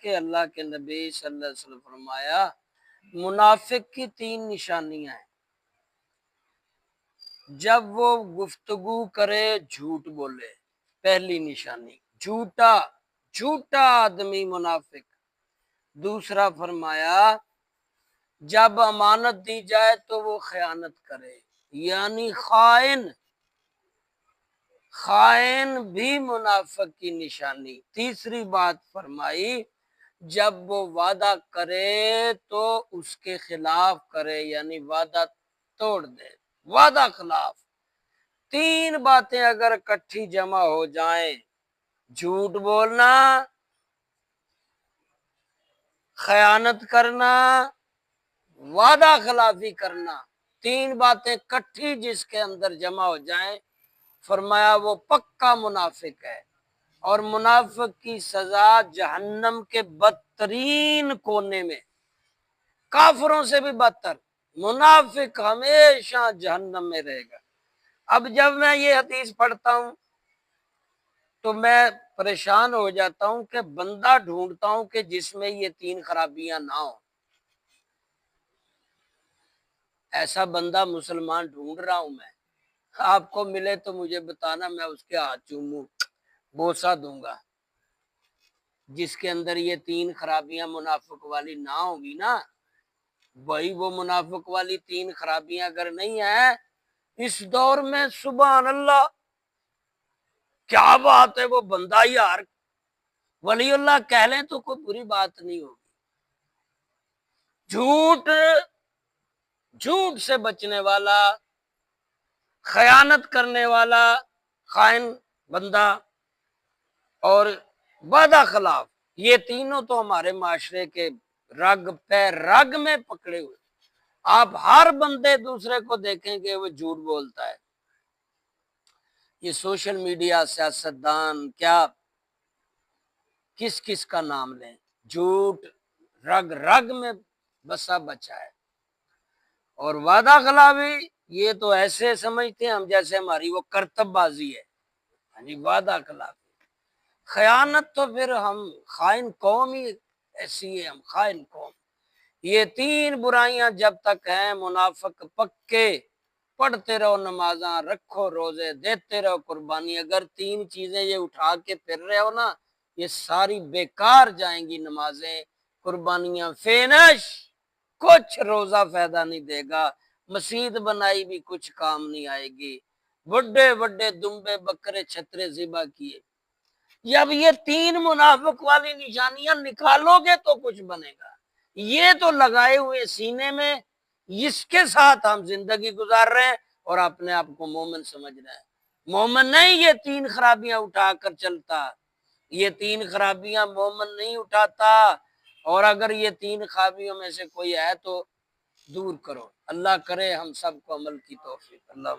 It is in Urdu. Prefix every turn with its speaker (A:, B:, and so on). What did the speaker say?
A: کہ اللہ کے نبی صلی اللہ علیہ وسلم فرمایا منافق کی 3 نشانیاں ہیں۔ جب وہ گفتگو کرے جھوٹ بولے، پہلی نشانی جھوٹا آدمی منافق۔ دوسرا فرمایا جب امانت دی جائے تو وہ خیانت کرے، یعنی خائن بھی منافق کی نشانی۔ تیسری بات فرمائی جب وہ وعدہ کرے تو اس کے خلاف کرے، یعنی وعدہ توڑ دے، وعدہ خلاف۔ 3 باتیں اگر اکٹھی جمع ہو جائیں، جھوٹ بولنا، خیانت کرنا، وعدہ خلافی کرنا، 3 باتیں کٹھی جس کے اندر جمع ہو جائیں، فرمایا وہ پکا منافق ہے۔ اور منافق کی سزا جہنم کے بدترین کونے میں، کافروں سے بھی بدتر، منافق ہمیشہ جہنم میں رہے گا۔ اب جب میں یہ حدیث پڑھتا ہوں تو میں پریشان ہو جاتا ہوں کہ بندہ ڈھونڈتا ہوں کہ جس میں یہ 3 خرابیاں نہ ہوں۔ ایسا بندہ مسلمان ڈھونڈ رہا ہوں میں، آپ کو ملے تو مجھے بتانا، میں اس کے ہاتھ چوموں، بوسہ دوں گا، جس کے اندر یہ 3 خرابیاں منافق والی نہ ہوں گی نا۔ وہی وہ منافق والی 3 خرابیاں اگر نہیں ہیں اس دور میں، سبحان اللہ کیا بات ہے، وہ بندہ یار ولی اللہ کہہ لیں تو کوئی بری بات نہیں ہوگی۔ جھوٹ سے بچنے والا، خیانت کرنے والا خائن بندہ، اور وعدہ خلاف، یہ تینوں تو ہمارے معاشرے کے رگ میں پکڑے ہوئے۔ آپ ہر بندے دوسرے کو دیکھیں گے وہ جھوٹ بولتا ہے۔ یہ سوشل میڈیا، سیاستدان، کیا کس کا نام لیں، جھوٹ رگ میں بسا بچا ہے۔ اور وعدہ خلافی یہ تو ایسے سمجھتے ہیں ہم جیسے ہماری وہ کرتب بازی ہے، یعنی وعدہ خلافی۔ خیانت تو پھر ہم خائن قوم ہی ایسی ہے، ہم خائن قوم۔ یہ 3 برائیاں جب تک ہیں منافق پکے، پڑھتے رہو نمازاں، رکھو روزے، دیتے رہو قربانی، اگر 3 چیزیں یہ اٹھا کے پھر رہے ہو نا، یہ ساری بیکار جائیں گی، نمازیں، قربانیاں فینش، کچھ روزہ فائدہ نہیں دے گا، مسجد بنائی بھی کچھ کام نہیں آئے گی، بڑے دمبے بکرے چھترے ذبح کیے۔ جب یہ 3 منافق والی نشانیاں نکالو گے تو کچھ بنے گا۔ یہ تو لگائے ہوئے سینے میں، اس کے ساتھ ہم زندگی گزار رہے ہیں اور اپنے آپ کو مومن سمجھ رہے ہیں۔ مومن نہیں یہ 3 خرابیاں اٹھا کر چلتا، یہ 3 خرابیاں مومن نہیں اٹھاتا، اور اگر یہ 3 خرابیوں میں سے کوئی ہے تو دور کرو۔ اللہ کرے ہم سب کو عمل کی توفیق۔ اللہ